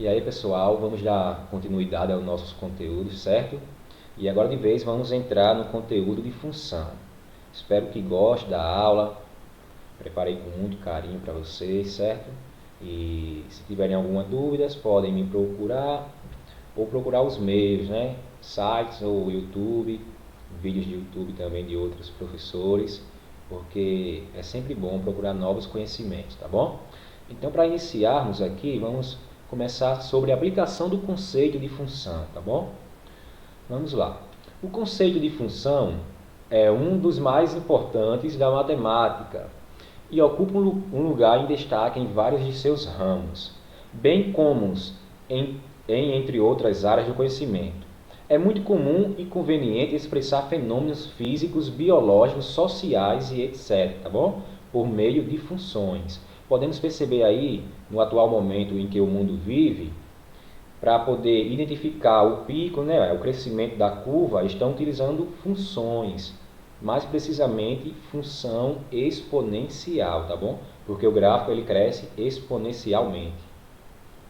E aí, pessoal, vamos dar continuidade aos nossos conteúdos, certo? E agora de vez vamos entrar no conteúdo de função. Espero que gostem da aula. Preparei com muito carinho para vocês, certo? E se tiverem alguma dúvida, podem me procurar ou procurar os meios, né? Sites ou YouTube, vídeos de YouTube também de outros professores, porque é sempre bom procurar novos conhecimentos, tá bom? Então, para iniciarmos aqui, vamos começar sobre a aplicação do conceito de função, tá bom? Vamos lá. O conceito de função é um dos mais importantes da matemática e ocupa um lugar em destaque em vários de seus ramos, bem como entre outras áreas do conhecimento. É muito comum e conveniente expressar fenômenos físicos, biológicos, sociais e etc., tá bom? Por meio de funções. Podemos perceber aí, no atual momento em que o mundo vive, para poder identificar o pico, né, o crescimento da curva, estão utilizando funções, mais precisamente função exponencial, tá bom? Porque o gráfico ele cresce exponencialmente,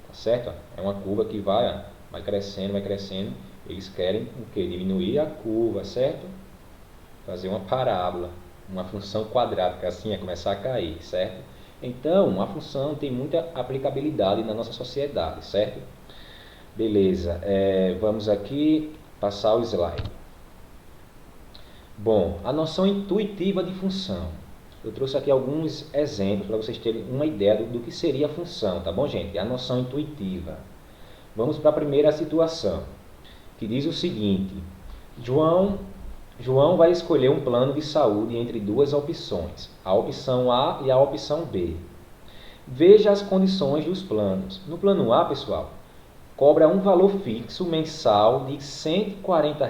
tá certo? É uma curva que vai crescendo, vai crescendo. Eles querem o que? Diminuir a curva, certo? Fazer uma parábola, uma função quadrática, assim é começar a cair, certo? Então, a função tem muita aplicabilidade na nossa sociedade, certo? Beleza, vamos aqui passar o slide. Bom, a noção intuitiva de função. Eu trouxe aqui alguns exemplos para vocês terem uma ideia do que seria a função, tá bom, gente? A noção intuitiva. Vamos para a primeira situação, que diz o seguinte: João vai escolher um plano de saúde entre duas opções, a opção A e a opção B. Veja as condições dos planos. No plano A, pessoal, cobra um valor fixo mensal de R$ 140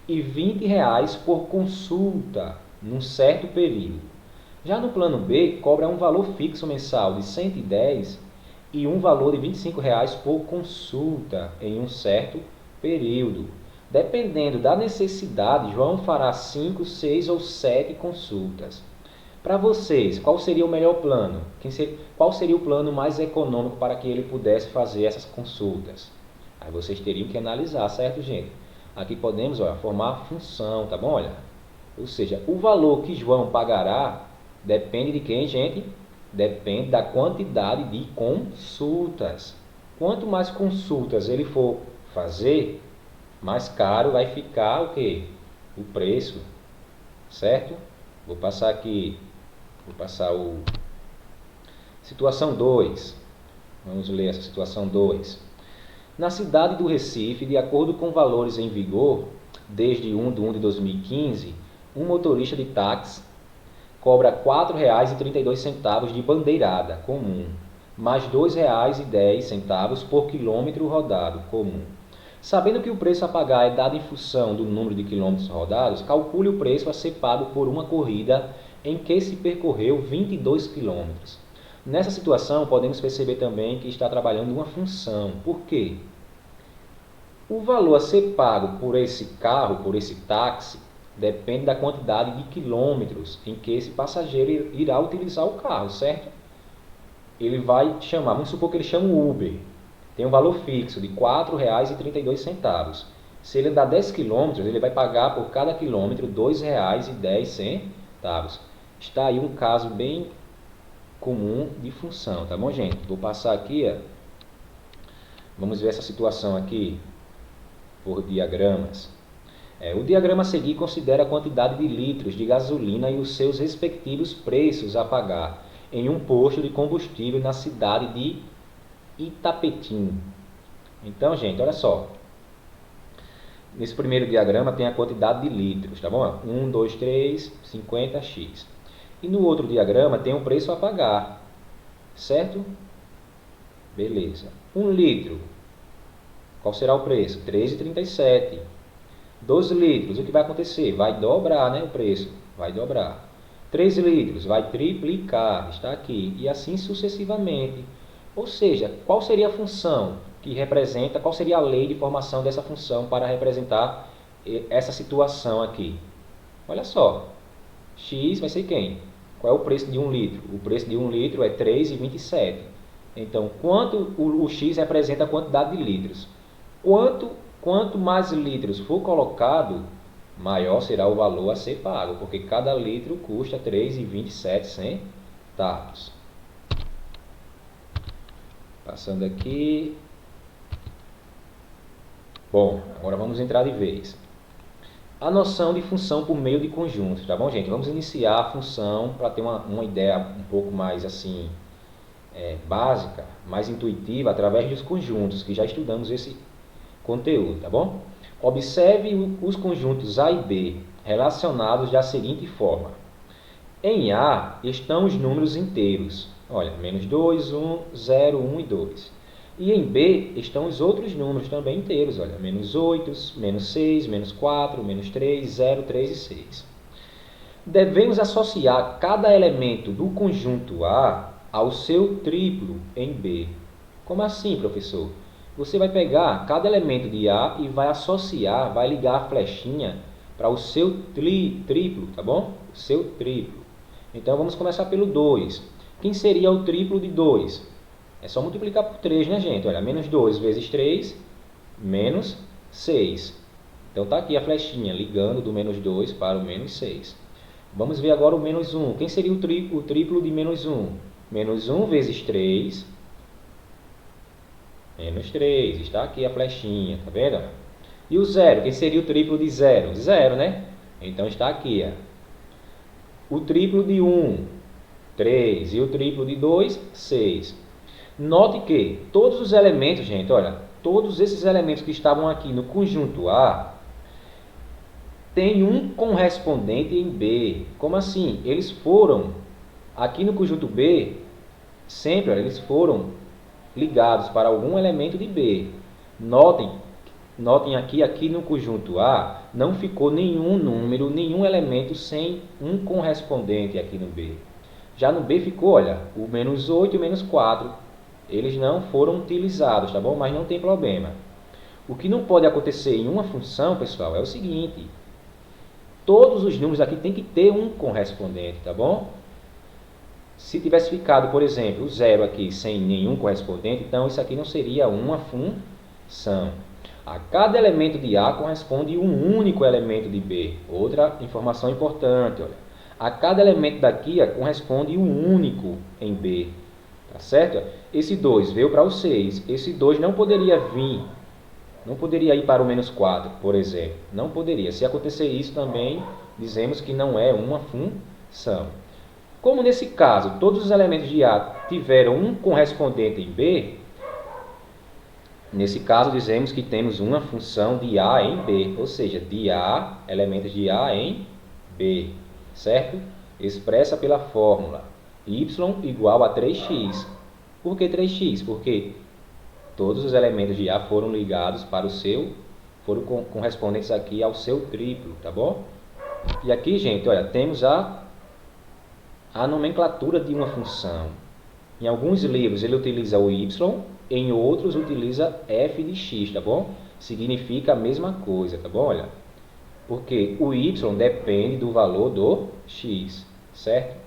e R$ 20 por consulta, num certo período. Já no plano B, cobra um valor fixo mensal de R$ 110 e um valor de R$ 25 por consulta, em um certo período. Dependendo da necessidade, João fará 5, 6 ou 7 consultas. Para vocês, qual seria o melhor plano? Qual seria o plano mais econômico para que ele pudesse fazer essas consultas? Aí vocês teriam que analisar, certo, gente? Aqui podemos formar a função, tá bom? Olha, ou seja, o valor que João pagará depende de quem, gente? Depende da quantidade de consultas. Quanto mais consultas ele for fazer, mais caro vai ficar o quê? O preço, certo? Vou passar situação 2. Vamos ler essa situação 2. Na cidade do Recife, de acordo com valores em vigor, desde 1 de 1 de 2015, um motorista de táxi cobra R$ 4,32 de bandeirada comum, mais R$ 2,10 por quilômetro rodado comum. Sabendo que o preço a pagar é dado em função do número de quilômetros rodados, calcule o preço a ser pago por uma corrida em que se percorreu 22 quilômetros. Nessa situação, podemos perceber também que está trabalhando uma função. Por quê? O valor a ser pago por esse carro, por esse táxi, depende da quantidade de quilômetros em que esse passageiro irá utilizar o carro, certo? Ele vai chamar, vamos supor que ele chama o Uber. Tem um valor fixo de R$ 4,32. Se ele dá 10 km, ele vai pagar por cada quilômetro R$ 2,10. Está aí um caso bem comum de função, tá bom, gente? Vou passar aqui, vamos ver essa situação aqui por diagramas. O diagrama a seguir considera a quantidade de litros de gasolina e os seus respectivos preços a pagar em um posto de combustível na cidade de Itapetim. Então, gente, olha só. Nesse primeiro diagrama tem a quantidade de litros, tá bom? 1, 2, 3, 50x. E no outro diagrama tem o preço a pagar, certo? Beleza. 1 litro, qual será o preço? 13,37. 2 litros, o que vai acontecer? Vai dobrar, né, o preço, vai dobrar. 3 litros, vai triplicar, está aqui. E assim sucessivamente. Ou seja, qual seria a função que representa, qual seria a lei de formação dessa função para representar essa situação aqui? Olha só, x vai ser quem? Qual é o preço de 1 litro? O preço de 1 litro é 3,27. Então, quanto o X representa a quantidade de litros. Quanto mais litros for colocado, maior será o valor a ser pago, porque cada litro custa 3,27 centavos. Passando aqui. Bom, agora vamos entrar de vez. A noção de função por meio de conjuntos, tá bom, gente? Vamos iniciar a função para ter uma ideia um pouco mais assim básica, mais intuitiva, através dos conjuntos, que já estudamos esse conteúdo, tá bom? Observe os conjuntos A e B relacionados da seguinte forma. Em A estão os números inteiros, olha, menos 2, 1, 0, 1 e 2. E em B estão os outros números também inteiros, olha, menos 8, menos 6, menos 4, menos 3, 0, 3 e 6. Devemos associar cada elemento do conjunto A ao seu triplo em B. Como assim, professor? Você vai pegar cada elemento de A e vai associar, vai ligar a flechinha para o seu triplo, tá bom? O seu triplo. Então, vamos começar pelo 2. Quem seria o triplo de 2? É só multiplicar por 3, né, gente? Olha, menos 2 vezes 3, menos 6. Então, está aqui a flechinha ligando do menos 2 para o menos 6. Vamos ver agora o menos 1. Quem seria o triplo de menos 1? Menos 1 vezes 3, menos 3. Está aqui a flechinha, tá vendo? E o 0, quem seria o triplo de 0? 0, né? Então, está aqui, ó. O triplo de 1, 3. E o triplo de 2, 6. Note que todos os elementos, gente, olha, todos esses elementos que estavam aqui no conjunto A, tem um correspondente em B. Como assim? Eles foram, aqui no conjunto B, sempre, olha, eles foram ligados para algum elemento de B. Notem aqui no conjunto A, não ficou nenhum número, nenhum elemento sem um correspondente aqui no B. Já no B ficou, olha, o menos 8 e o menos 4. Eles não foram utilizados, tá bom? Mas não tem problema. O que não pode acontecer em uma função, pessoal, é o seguinte. Todos os números aqui tem que ter um correspondente, tá bom? Se tivesse ficado, por exemplo, o 0 aqui sem nenhum correspondente, então isso aqui não seria uma função. A cada elemento de A corresponde um único elemento de B. Outra informação importante, olha. A cada elemento daqui corresponde um único em B. Tá certo? Esse 2 veio para o 6. Esse 2 não poderia vir, não poderia ir para o menos 4, por exemplo. Não poderia. Se acontecer isso também, dizemos que não é uma função. Como nesse caso, todos os elementos de A tiveram um correspondente em B, nesse caso dizemos que temos uma função de A em B, ou seja, de A, elementos de A em B, certo? Expressa pela fórmula y igual a 3x. Por que 3x? Porque todos os elementos de A foram ligados para o seu, foram correspondentes aqui ao seu triplo, tá bom? E aqui, gente, olha, temos a nomenclatura de uma função. Em alguns livros ele utiliza o y, em outros utiliza f de x, tá bom? Significa a mesma coisa, tá bom? Olha, porque o y depende do valor do x, certo?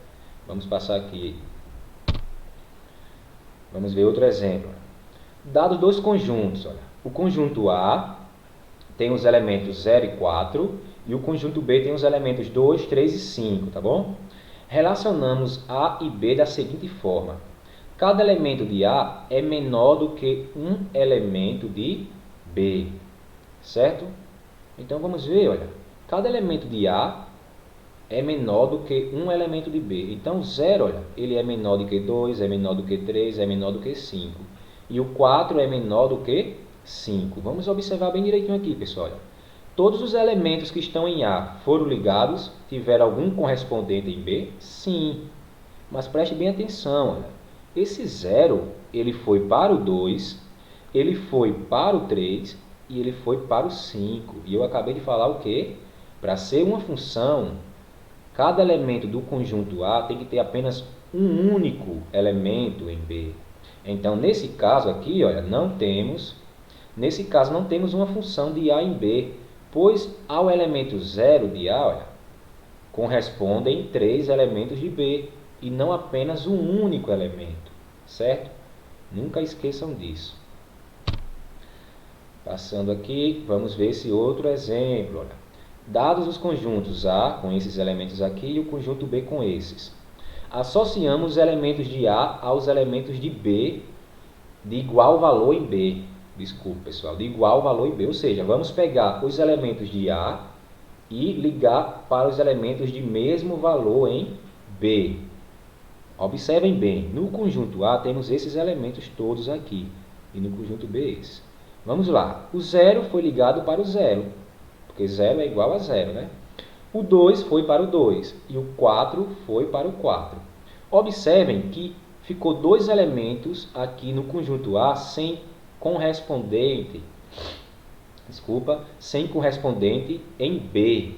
Vamos passar aqui. Vamos ver outro exemplo. Dados dois conjuntos, olha. O conjunto A tem os elementos 0 e 4 e o conjunto B tem os elementos 2, 3 e 5, tá bom? Relacionamos A e B da seguinte forma. Cada elemento de A é menor do que um elemento de B, certo? Então vamos ver, olha. Cada elemento de A é menor do que um elemento de B. Então 0, olha, ele é menor do que 2, é menor do que 3, é menor do que 5. E o 4 é menor do que 5. Vamos observar bem direitinho aqui, pessoal. Olha. Todos os elementos que estão em A foram ligados, tiveram algum correspondente em B? Sim. Mas preste bem atenção, olha. Esse 0, ele foi para o 2, ele foi para o 3 e ele foi para o 5. E eu acabei de falar o quê? Para ser uma função, cada elemento do conjunto A tem que ter apenas um único elemento em B. Então, nesse caso aqui, olha, não temos uma função de A em B, pois ao elemento 0 de A, olha, correspondem 3 elementos de B, e não apenas um único elemento, certo? Nunca esqueçam disso. Passando aqui, vamos ver esse outro exemplo. Olha. Dados os conjuntos A com esses elementos aqui e o conjunto B com esses. Associamos os elementos de A aos elementos de B de igual valor em B. Desculpa, pessoal, de igual valor em B. Ou seja, vamos pegar os elementos de A e ligar para os elementos de mesmo valor em B. Observem bem, no conjunto A temos esses elementos todos aqui, e no conjunto B esses. Vamos lá, o 0 foi ligado para o 0, porque 0 é igual a 0, né? O 2 foi para o 2, e o 4 foi para o 4. Observem que ficou dois elementos aqui no conjunto A sem correspondente em B.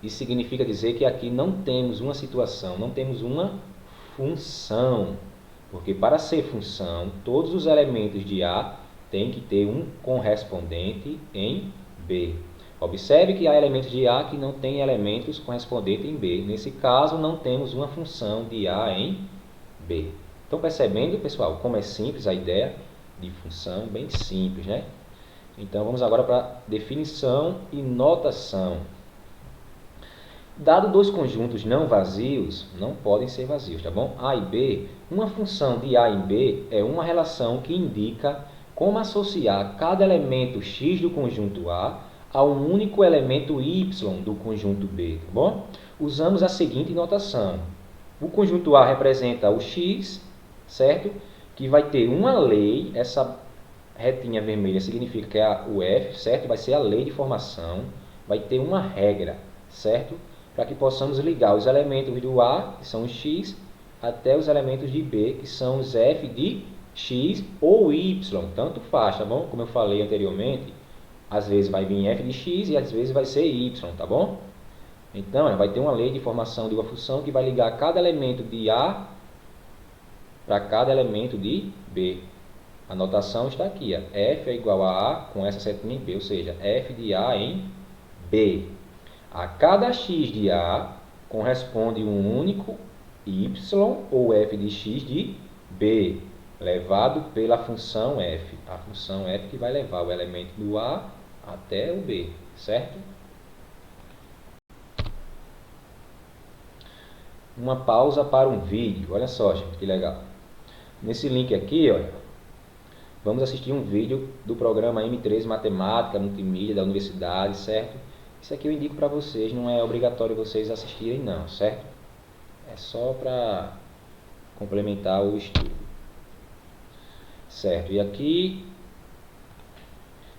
Isso significa dizer que aqui não temos uma situação, não temos uma função, porque para ser função, todos os elementos de A têm que ter um correspondente em B. Observe que há elementos de A que não têm elementos correspondentes em B. Nesse caso, não temos uma função de A em B. Estão percebendo, pessoal, como é simples a ideia de função? Bem simples, né? Então, vamos agora para a definição e notação. Dado dois conjuntos não vazios, não podem ser vazios, tá bom? A e B, uma função de A em B é uma relação que indica como associar cada elemento X do conjunto A a um único elemento Y do conjunto B, tá bom? Usamos a seguinte notação. O conjunto A representa o X, certo? Que vai ter uma lei, essa retinha vermelha significa que é o F, certo? Vai ser a lei de formação, vai ter uma regra, certo? Para que possamos ligar os elementos do A, que são os X, até os elementos de B, que são os F de X ou Y, tanto faz, tá bom? Como eu falei anteriormente, às vezes vai vir F de X e às vezes vai ser Y, tá bom? Então, vai ter uma lei de formação de uma função que vai ligar cada elemento de A para cada elemento de B. A notação está aqui, ó. F é igual a com essa setinha em B, ou seja, F de A em B. A cada x de A corresponde um único y ou f de x de B, levado pela função f. A função f que vai levar o elemento do A até o B, certo? Uma pausa para um vídeo. Olha só, gente, que legal. Nesse link aqui, olha, vamos assistir um vídeo do programa M3 Matemática Multimídia da Universidade, certo? Isso aqui eu indico para vocês, não é obrigatório vocês assistirem não, certo? É só para complementar o estudo. Certo, e aqui,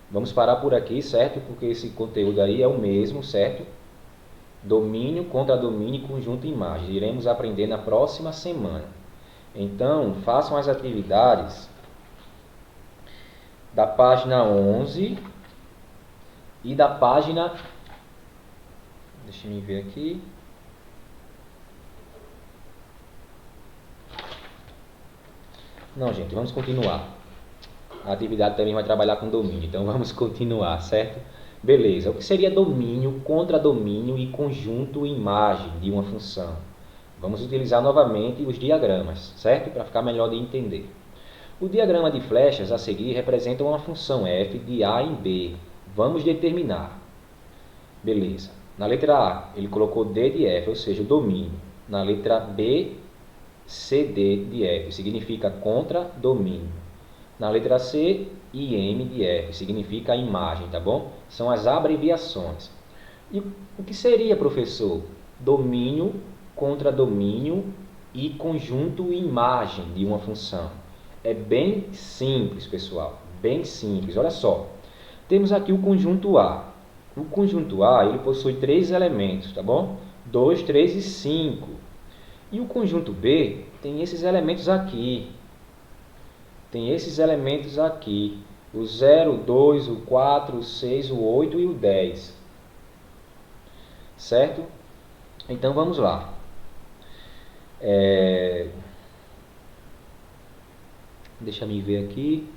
vamos parar por aqui, certo? Porque esse conteúdo aí é o mesmo, certo? Domínio, contradomínio e conjunto imagem. Iremos aprender na próxima semana. Então, façam as atividades da página 11 e da página... Deixa eu ver aqui. Não, gente, vamos continuar. A atividade também vai trabalhar com domínio, então vamos continuar, certo? Beleza, o que seria domínio, contradomínio e conjunto imagem de uma função? Vamos utilizar novamente os diagramas, certo? Para ficar melhor de entender. O diagrama de flechas a seguir representa uma função f de A em B. Vamos determinar. Beleza. Na letra A, ele colocou D de F, ou seja, o domínio. Na letra B, CD de F, significa contradomínio. Na letra C, IM de F, significa imagem, tá bom? São as abreviações. E o que seria, professor? Domínio, contradomínio e conjunto imagem de uma função. É bem simples, pessoal, bem simples. Olha só, temos aqui o conjunto A. O conjunto A, ele possui 3 elementos, tá bom? 2, 3 e 5. E o conjunto B tem esses elementos aqui. Tem esses elementos aqui. O 0, o 2, o 4, o 6, o 8 e o 10. Certo? Então, vamos lá. Deixa eu ver aqui.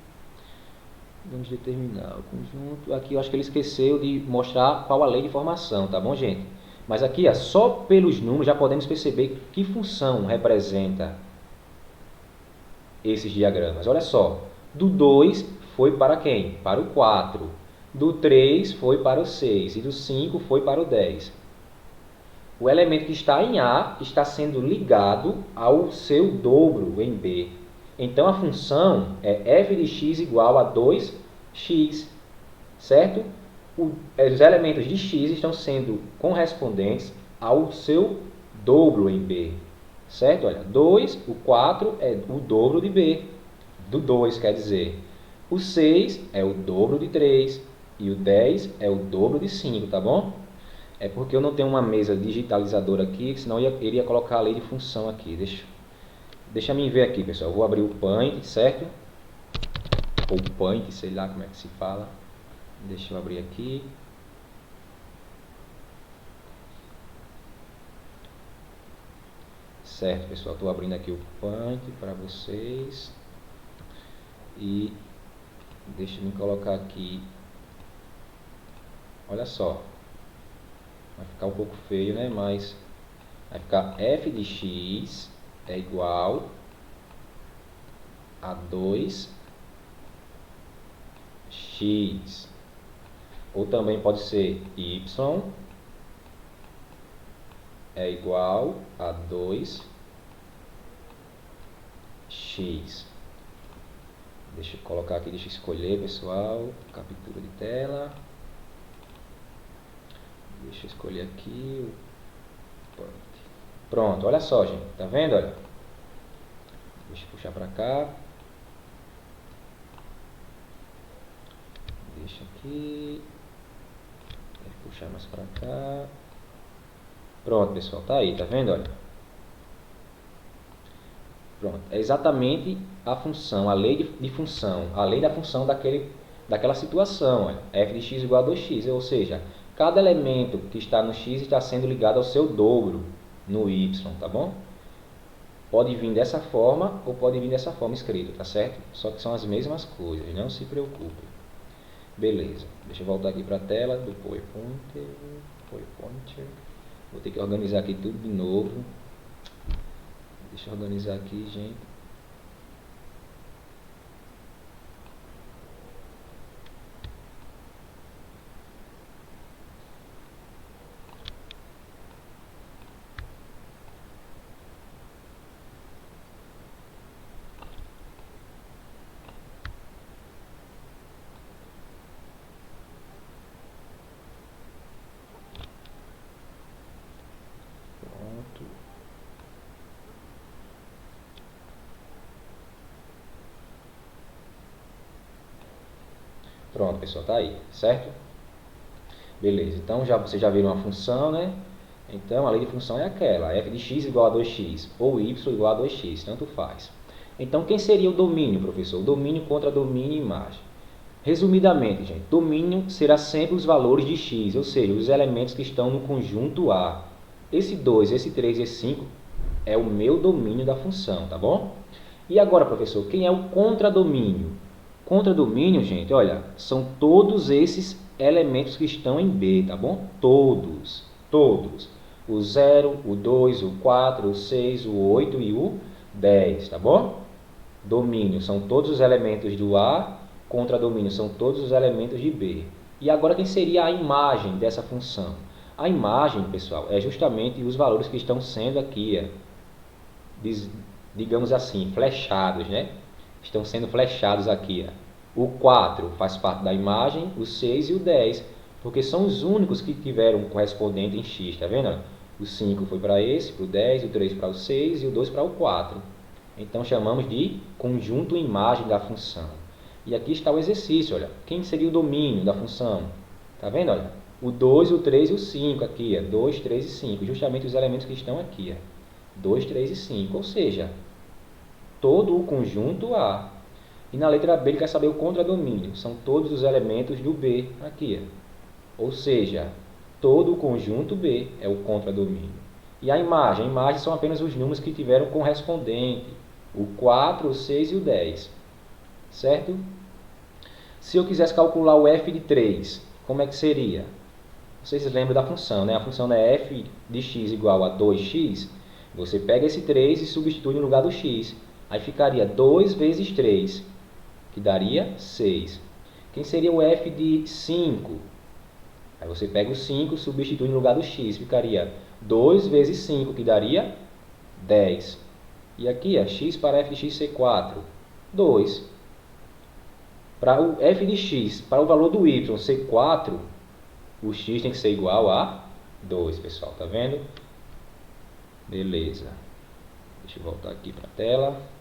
Vamos determinar o conjunto. Aqui eu acho que ele esqueceu de mostrar qual a lei de formação, tá bom, gente? Mas aqui, só pelos números já podemos perceber que função representa esses diagramas. Olha só, do 2 foi para quem? Para o 4. Do 3 foi para o 6 e do 5 foi para o 10. O elemento que está em A está sendo ligado ao seu dobro em B. Então, a função é f de x igual a 2x, certo? Os elementos de x estão sendo correspondentes ao seu dobro em B, certo? Olha, 2, o 4 é o dobro de B, do 2 quer dizer. O 6 é o dobro de 3 e o 10 é o dobro de 5, tá bom? É porque eu não tenho uma mesa digitalizadora aqui, senão eu iria colocar a lei de função aqui. Deixa eu ver aqui, pessoal. Eu vou abrir o Paint, certo? Ou Paint, sei lá como é que se fala. Deixa eu abrir aqui. Certo, pessoal. Estou abrindo aqui o Paint para vocês. E deixa eu me colocar aqui. Olha só. Vai ficar um pouco feio, né? Mas vai ficar f de x é igual a 2x. Ou também pode ser y é igual a 2x. Deixa eu colocar aqui, deixa eu escolher, pessoal. Captura de tela. Deixa eu escolher aqui. Pronto, olha só, gente. Tá vendo? Olha. Deixa eu puxar para cá. Deixa aqui. Deixa eu puxar mais para cá. Pronto, pessoal. Tá aí, tá vendo? Olha. Pronto. É exatamente a função, a lei de função. A lei da função daquela situação. Olha. F de x igual a 2x. Ou seja, cada elemento que está no x está sendo ligado ao seu dobro no y, tá bom? Pode vir dessa forma ou pode vir dessa forma escrito, tá certo? Só que são as mesmas coisas, não se preocupe. Beleza, deixa eu voltar aqui para a tela do PowerPoint. Vou ter que organizar aqui tudo de novo. Deixa eu organizar aqui, gente. Pronto, pessoal, tá aí, certo? Beleza, então vocês já viram a função, né? Então, a lei de função é aquela, f de x igual a 2x, ou y igual a 2x, tanto faz. Então, quem seria o domínio, professor? O domínio contra domínio e imagem. Resumidamente, gente, domínio será sempre os valores de x, ou seja, os elementos que estão no conjunto A. Esse 2, esse 3 e esse 5 é o meu domínio da função, tá bom? E agora, professor, quem é o contradomínio? Contradomínio, gente, olha, são todos esses elementos que estão em B, tá bom? Todos. O 0, o 2, o 4, o 6, o 8 e o 10, tá bom? Domínio são todos os elementos do A, contradomínio são todos os elementos de B. E agora quem seria a imagem dessa função? A imagem, pessoal, é justamente os valores que estão sendo aqui, digamos assim, flechados, né? Estão sendo flechados aqui. O 4 faz parte da imagem, o 6 e o 10, porque são os únicos que tiveram correspondente em x, tá vendo? O 5 foi para esse, para o 10, o 3 para o 6 e o 2 para o 4. Então chamamos de conjunto imagem da função. E aqui está o exercício, olha. Quem seria o domínio da função? Tá vendo, olha? O 2, o 3 e o 5 aqui, 2, 3 e 5, justamente os elementos que estão aqui, 2, 3 e 5, ou seja, todo o conjunto A. E na letra B ele quer saber o contradomínio. São todos os elementos do B aqui. Ou seja, todo o conjunto B é o contradomínio. E a imagem são apenas os números que tiveram correspondente. O 4, o 6 e o 10. Certo? Se eu quisesse calcular o f de 3, como é que seria? Vocês lembram da função, né? A função é f de x igual a 2x. Você pega esse 3 e substitui no lugar do x. Aí ficaria 2 vezes 3, que daria 6. Quem seria o f de 5? Aí você pega o 5 e substitui no lugar do x. Ficaria 2 vezes 5, que daria 10. E aqui, x para f de x ser 4. 2. Para o f de x, para o valor do y ser 4, o x tem que ser igual a 2, pessoal. Tá vendo? Beleza. Deixa eu voltar aqui para a tela.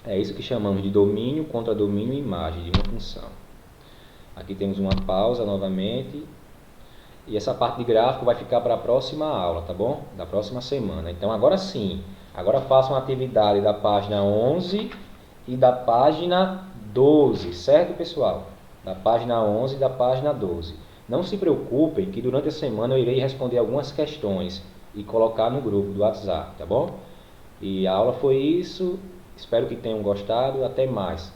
É isso que chamamos de domínio contra domínio e imagem de uma função. Aqui temos uma pausa novamente. E essa parte de gráfico vai ficar para a próxima aula, tá bom? Da próxima semana. Então agora sim, agora faça uma atividade da página 11 e da página 12, certo, pessoal? Da página 11 e da página 12. Não se preocupem que durante a semana eu irei responder algumas questões e colocar no grupo do WhatsApp, tá bom? E a aula foi isso. Espero que tenham gostado. Até mais.